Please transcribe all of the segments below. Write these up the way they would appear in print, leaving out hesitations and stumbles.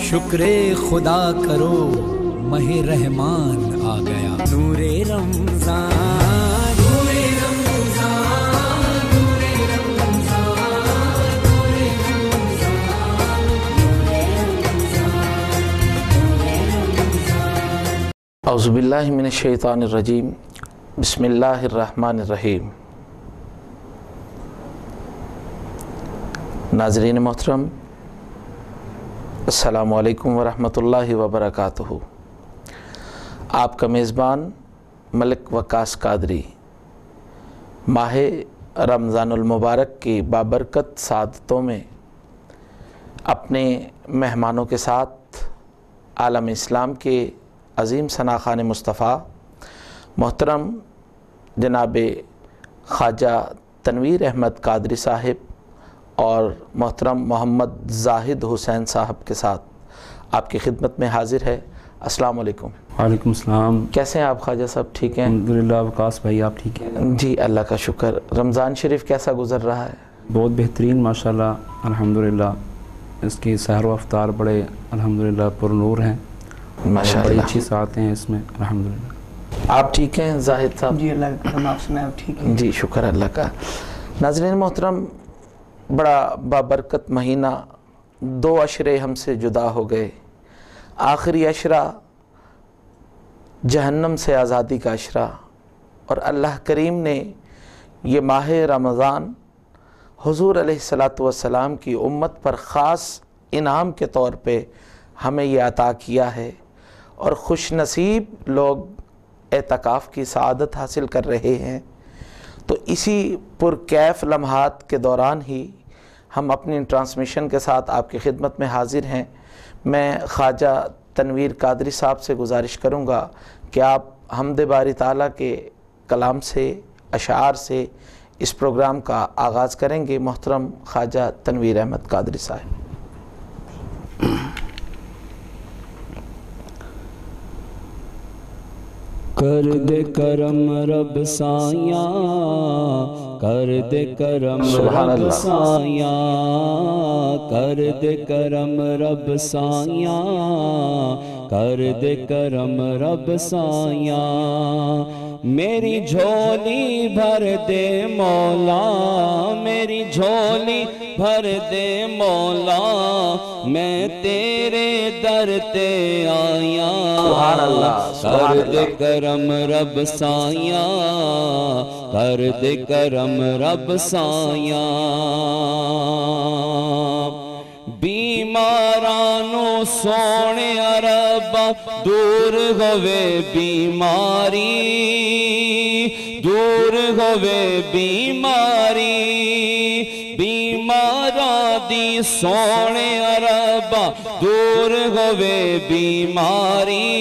شکر خدا کرو ماہ رحمان آ گیا، نور رمضان نور رمضان نور رمضان نور رمضان۔ اعوذ باللہ من الشیطان الرجیم، بسم اللہ الرحمن الرحیم۔ ناظرین محترم، السلام علیکم ورحمۃ اللہ وبرکاتہ۔ آپ کا میزبان ملک وقاص قادری ماہ رمضان المبارک کی بابرکت سعادتوں میں اپنے مہمانوں کے ساتھ عالم اسلام کے عظیم ثناخان مصطفیٰ محترم جناب خواجہ تنویر احمد قادری صاحب اور محترم محمد زاہد حسین صاحب کے ساتھ آپ کی خدمت میں حاضر ہے۔ السلام علیکم۔ وعلیکم السلام۔ کیسے ہیں آپ خواجہ صاحب؟ ٹھیک ہیں الحمدللہ۔ وقاص بھائی آپ ٹھیک ہیں؟ جی اللہ کا شکر۔ رمضان شریف کیسا گزر رہا ہے؟ بہت بہترین ماشاءاللہ، الحمدللہ۔ اس کی سحر و افطار بڑے الحمدللہ پر نور ہیں، ماشاءاللہ، بڑی اچھی ساعتیں ہیں اس میں الحمدللہ۔ آپ ٹھیک ہیں زاہد صاحب؟ جی اللہ کا کرم، آپ سنائیں آپ ٹھیک ہیں؟ جی شکر اللہ کا۔ ناظرین محترم، بڑا بابرکت مہینہ، 2 عشرے ہم سے جدا ہو گئے۔ آخری عشرہ جہنم سے آزادی کا عشرہ، اور اللہ کریم نے یہ ماہ رمضان حضور علیہ السلام کی امت پر خاص انعام کے طور پہ ہمیں یہ عطا کیا ہے، اور خوش نصیب لوگ اعتکاف کی سعادت حاصل کر رہے ہیں۔ تو اسی پرکیف لمحات کے دوران ہی ہم اپنی ٹرانسمیشن کے ساتھ آپ کی خدمت میں حاضر ہیں۔ میں خواجہ تنویر قادری صاحب سے گزارش کروں گا کہ آپ حمد باری تعالیٰ کے کلام سے، اشعار سے اس پروگرام کا آغاز کریں گے۔ محترم خواجہ تنویر احمد قادری صاحب۔ کر دے کرم رب سایاں، کر دے کرم رب سایاں، کر دے کرم رب سایاں، کر دے کرم رب سایاں، میری جھولی بھر دے مولا، میری جھولی بھر دے مولا، میں تیرے در تے آیا، سبحان اللہ، کر دے کرم رب سایاں، کر دے کرم رب سایاں، بیمارانو سونے ربا دور ہوئے بیماری، دور ہوئے بیماری، بیماراں دی سونے ربا دور ہوئے بیماری،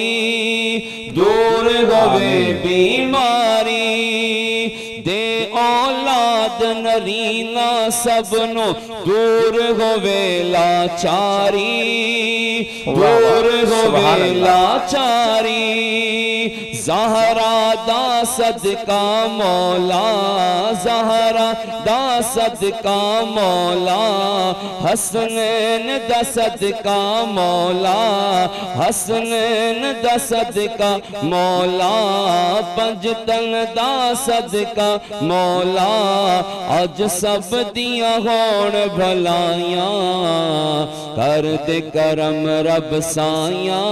دور ہوئے بیماری، دے اولاد نرینا سبنو دور ہوئے لاچاری، دور ہوئے لاچاری، زہرا دا صدقہ مولا، زہرا دا صدقہ مولا، حسنین دا صدقہ مولا، حسنین دا صدقہ مولا، پنجتن دا صدقہ مولا، اج سب دیاں ہون بھلائیاں، کر دے کرم رب سایاں،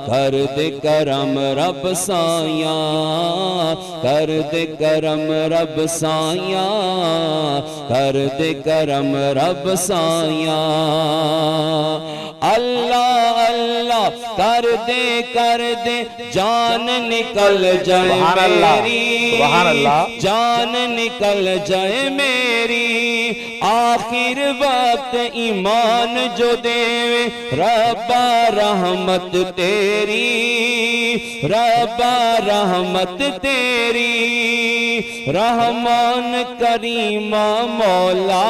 کر دے کرم رب سایاں، کر دے کرم رب سایاں، کر دے کرم رب سایاں، اللہ اللہ کر دے جان نکل جائے میری، جان نکل جائے میری، آخر وقت ایمان جو دے ربا رحمت تیری، ربا رحمت تیری، رحمان کریم مولا،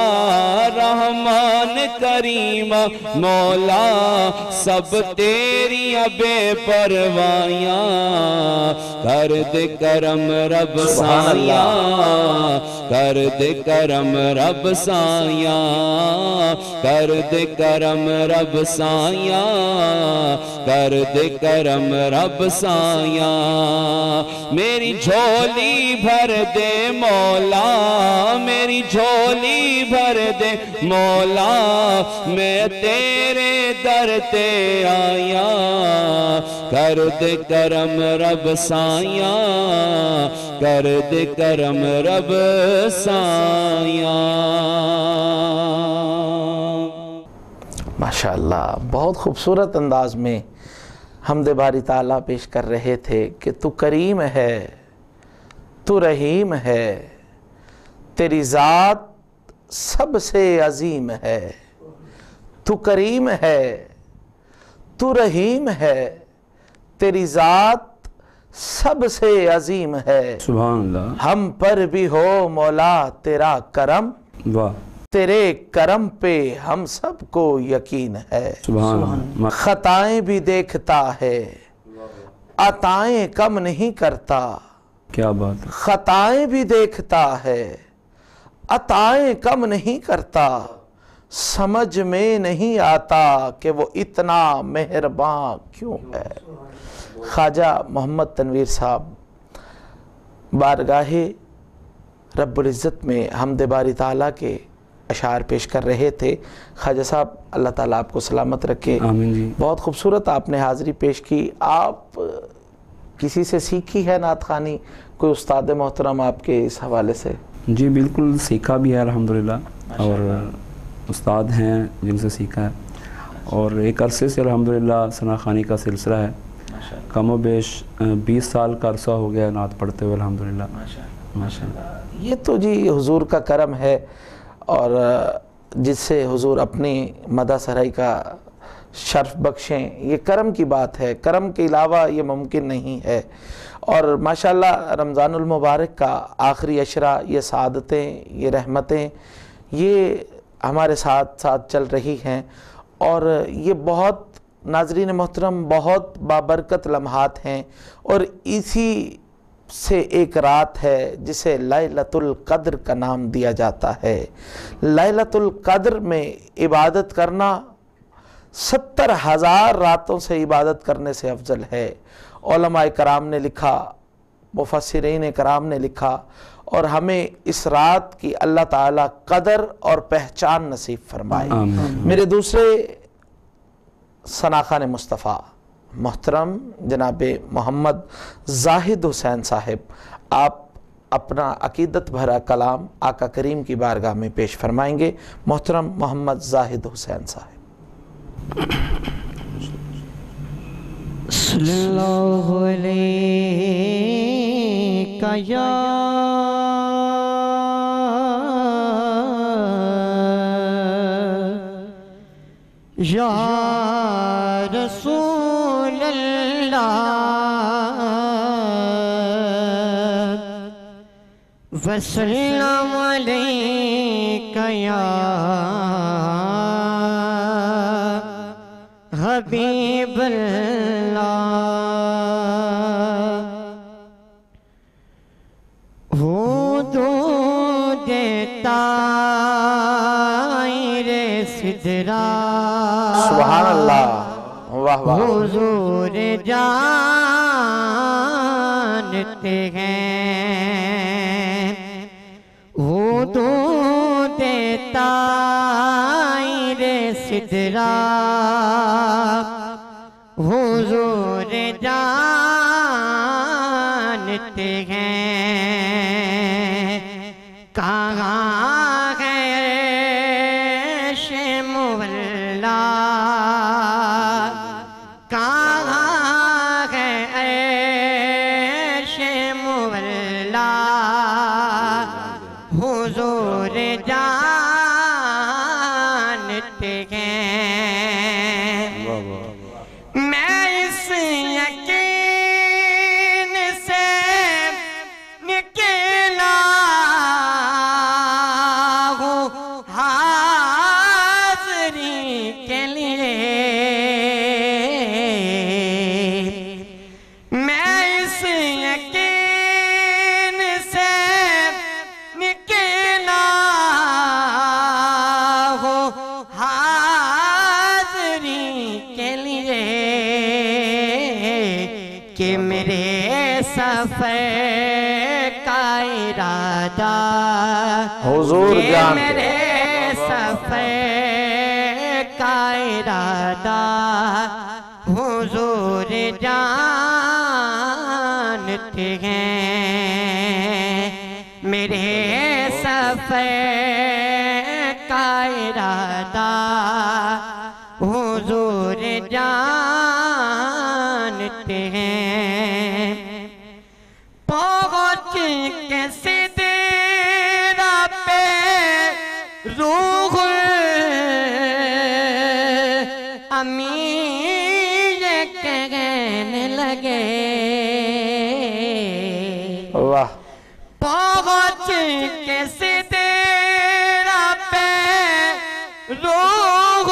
رحمان کریم مولا، سب تیری بے پروائیاں، کر دے کرم رب سایاں، کر دے کرم رب سایاں، کر دے کرم رب سایاں کر دے کرم رب سایاں میری جھولی بھر دے مولا میری جھولی بھر دے مولا میں تیرے در تے آیا کر دے کرم رب سایاں کر دے کرم رب سایاں ماشاءاللہ بہت خوبصورت انداز میں حمد باری تعالیٰ پیش کر رہے تھے کہ تو کریم ہے تو رحیم ہے تیری ذات سب سے عظیم ہے تو کریم ہے تو رحیم ہے تیری ذات سب سے عظیم ہے سبحان اللہ ہم پر بھی ہو مولا تیرا کرم واہ تیرے کرم پہ ہم سب کو یقین ہے سبحان اللہ خطائیں بھی دیکھتا ہے عطائیں کم نہیں کرتا کیا بات ہے خطائیں بھی دیکھتا ہے عطائیں کم نہیں کرتا سمجھ میں نہیں آتا کہ وہ اتنا مہربان کیوں ہے خواجہ محمد تنویر صاحب بارگاہ رب العزت میں حمد باری تعالیٰ کے اشعار پیش کر رہے تھے خواجہ صاحب اللہ تعالیٰ آپ کو سلامت رکھے آمین جی بہت خوبصورت آپ نے حاضری پیش کی آپ کسی سے سیکھی ہے نعت خوانی کوئی استاد محترم آپ کے اس حوالے سے جی بالکل سیکھا بھی ہے الحمدللہ اور استاد ہیں جن سے سیکھا ہے اور ایک عرصے سے الحمدللہ ثنا خوانی کا سلسلہ ہے کم و بیش 20 سال کا عرصہ ہو گیا نعت پڑھتے ہوئے الحمدللہ ماشاءاللہ یہ تو جی حضور کا کرم ہے اور جس سے حضور اپنی مدح سرائی کا شرف بخشیں یہ کرم کی بات ہے کرم کے علاوہ یہ ممکن نہیں ہے اور ماشاءاللہ رمضان المبارک کا آخری عشرہ یہ سعادتیں یہ رحمتیں یہ ہمارے ساتھ ساتھ چل رہی ہیں اور یہ بہت ناظرین محترم بہت بابرکت لمحات ہیں اور اسی سے ایک رات ہے جسے لیلۃ القدر کا نام دیا جاتا ہے لیلۃ القدر میں عبادت کرنا 70,000 راتوں سے عبادت کرنے سے افضل ہے علماء کرام نے لکھا مفسرین کرام نے لکھا اور ہمیں اس رات کی اللہ تعالیٰ قدر اور پہچان نصیب فرمائے میرے دوسرے ثنا خوان مصطفیٰ محترم جناب محمد زاہد حسین صاحب آپ اپنا عقیدت بھرا کلام آقا کریم کی بارگاہ میں پیش فرمائیں گے محترم محمد زاہد حسین صاحب صلی اللہ علیہ یا رسول اللہ وسلم علیک یا حبیب اللہ وہ دودھ طائر سدرا سبحان اللہ واہ واہ حضور جانتے ہیں وہ دودھ طائر سدرا حضور جانتے ہیں کہاں ہے عرش مولا کہاں ہے عرش مولا حضور جانتے ہیں میں اس یقین سے نکلا ہوں حاضری کے لیے میں اس یقین سے نکلا ہوں کہ میرے سفر کا ارادہ حضور کہ جانتے میرے سفر کا ارادہ حضور جانتے ہیں میرے سفر کا ارادہ حضور جانتے ہیں پہنچ کے سدرہ پہ روح امین کہنے لگے واہ پہنچ کے سدرہ پہ روح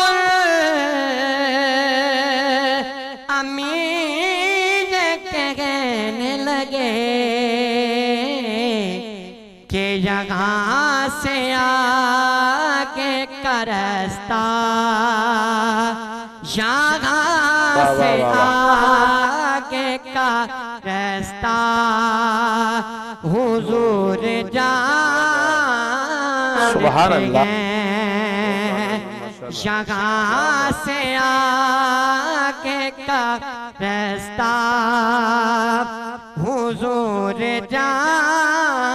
امین کہنے لگے کہ یہاں سے آگے کا راستہ یہاں سے آگے کا راستہ حضور جانتے سبحان اللہ ہیں یہاں سے آگے کا راستہ حضور جانتے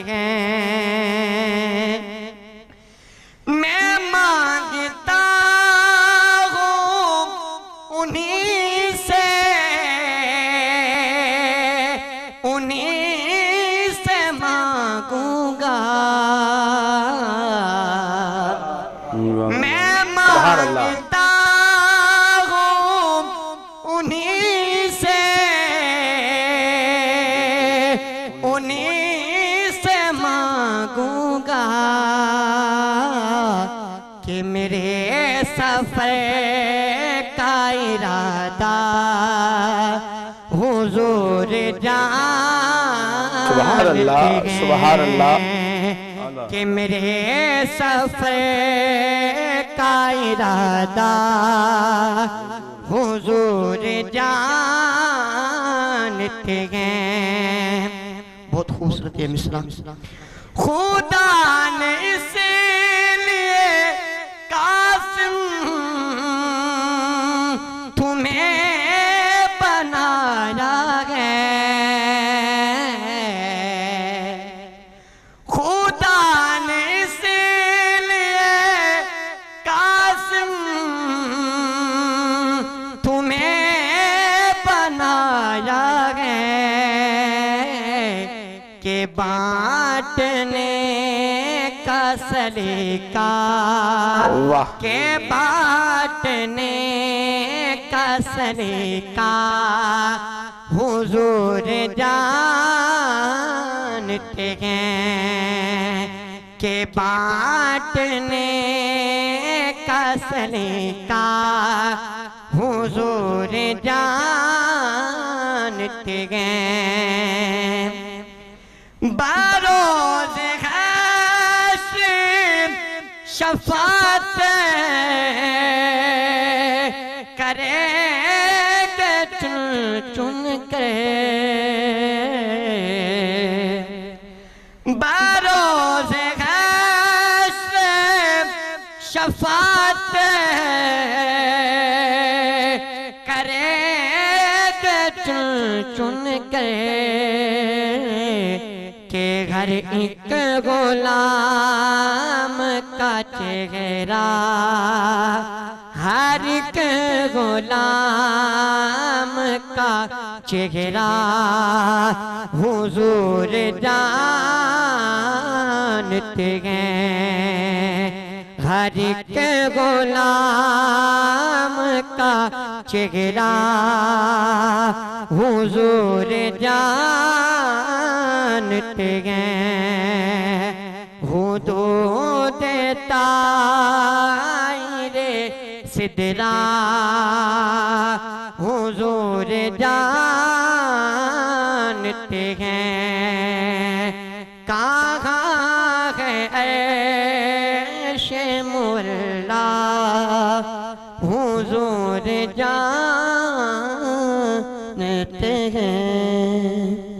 ہیں میں مانگتا ہوں انہیں سے مانگوں گا میں مانگتا ہوں انہیں سے مانگوں گا کہ میرے سفر کا ارادہ حضور سبحان اللہ سبحان اللہ کہ میرے سفر کا ارادہ حضور جانتے ہیں بہت خوبصورت ہے مصرع خدا نے اس لیے قاسم تمہیں بنایا ہے خدا نے اس لیے قاسم تمہیں بنایا ہے کہ بانٹنے کا سلیقہ واہ کہ بانٹنے کا سلیقہ حضور جانتے ہیں کہ بانٹنے کا سلیقہ حضور جانتے ہیں بروز حشر شفاعت کریں گے چن چن کے بروز حشر شفاعت کریں گے چن چن کے کہ ہر ایک غلام کا چہرہ ہر ایک غلام کا چہرہ حضور جانتے ہیں ہر ایک غلام کا چہرہ حضور جانتے ہیں حدود طائر سدرہ حضور جانتے ہیں کہاں ہے عیش مولا حضور جانتے